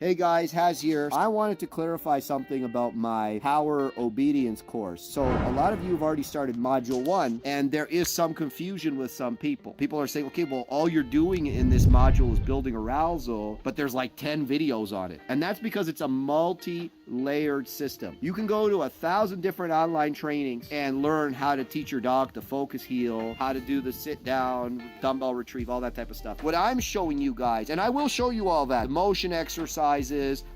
Hey guys, Haz here. I wanted to clarify something about my power obedience course. So a lot of you have already started module 1 and there is some confusion with some people. People are saying, okay, well, all you're doing in this module is building arousal, but there's like 10 videos on it. And that's because it's a multi-layered system. You can go to 1,000 different online trainings and learn how to teach your dog to focus heel, how to do the sit down, dumbbell retrieve, all that type of stuff. What I'm showing you guys, and I will show you all that, the motion exercises,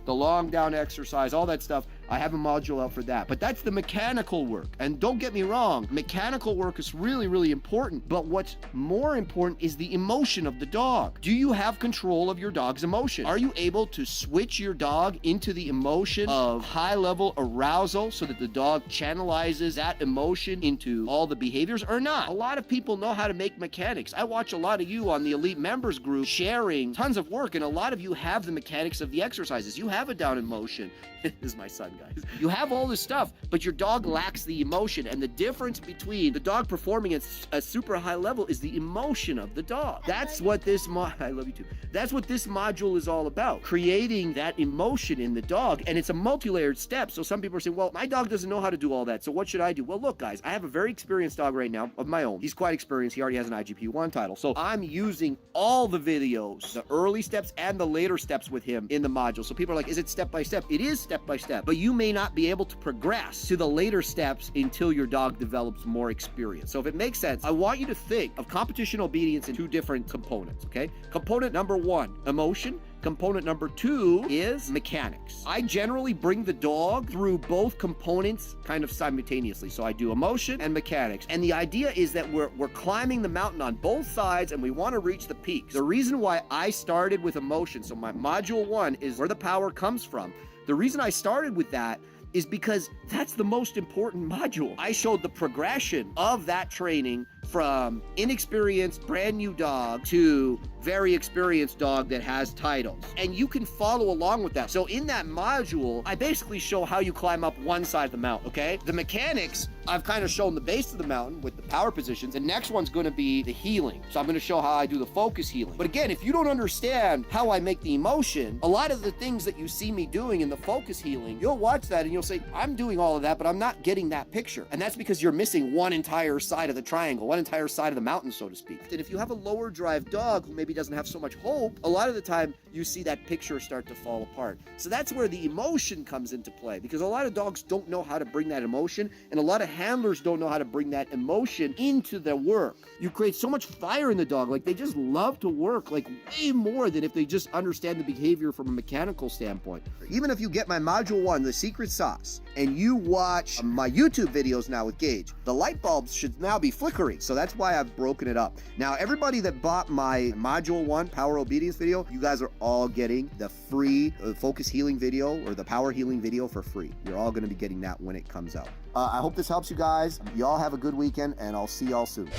the long down exercise, all that stuff. I have a module out for that, but that's the mechanical work. And don't get me wrong, mechanical work is really, really important, but what's more important is the emotion of the dog. Do you have control of your dog's emotion? Are you able to switch your dog into the emotion of high level arousal so that the dog channelizes that emotion into all the behaviors or not? A lot of people know how to make mechanics. I watch a lot of you on the elite members group sharing tons of work, and a lot of you have the mechanics of the exercises. You have a down in motion. This is my son, guys. You have all this stuff, but your dog lacks the emotion. And the difference between the dog performing at a super high level is the emotion of the dog. That's what this I love you too. That's what this module is all about. Creating that emotion in the dog. And it's a multi-layered step. So some people are saying, well, my dog doesn't know how to do all that. So what should I do? Well, look, guys, I have a very experienced dog right now of my own. He's quite experienced. He already has an IGP1 title. So I'm using all the videos, the early steps and the later steps with him in the module. So people are like, is it step by step? It is step by step, but you may not be able to progress to the later steps until your dog develops more experience. So if it makes sense, I want you to think of competition obedience in two different components, okay? Component number 1, emotion. Component number 2 is mechanics. I generally bring the dog through both components kind of simultaneously. So I do emotion and mechanics. And the idea is that we're climbing the mountain on both sides and we want to reach the peaks. The reason why I started with emotion, so my module 1 is where the power comes from. The reason I started with that is because that's the most important module. I showed the progression of that training from inexperienced brand new dog to very experienced dog that has titles. And you can follow along with that. So in that module, I basically show how you climb up one side of the mountain, okay? The mechanics, I've kind of shown the base of the mountain with the power positions. The next one's gonna be the healing. So I'm gonna show how I do the focus healing. But again, if you don't understand how I make the emotion, a lot of the things that you see me doing in the focus healing, you'll watch that and you'll say, I'm doing all of that, but I'm not getting that picture. And that's because you're missing one entire side of the triangle, one entire side of the mountain, so to speak. And if you have a lower drive dog who maybe doesn't have so much hope, a lot of the time you see that picture start to fall apart. So that's where the emotion comes into play, because a lot of dogs don't know how to bring that emotion, and a lot of handlers don't know how to bring that emotion into their work. You create so much fire in the dog, like they just love to work, like way more than if they just understand the behavior from a mechanical standpoint. Even if you get my module 1, the secret sauce, and you watch my YouTube videos now with Gage, the light bulbs should now be flickering. So that's why I've broken it up. Now, everybody that bought my module 1 power obedience video, you guys are all getting the free focus healing video or the power healing video for free. You're all going to be getting that when it comes out. I hope this helps you guys. Y'all have a good weekend, and I'll see y'all soon.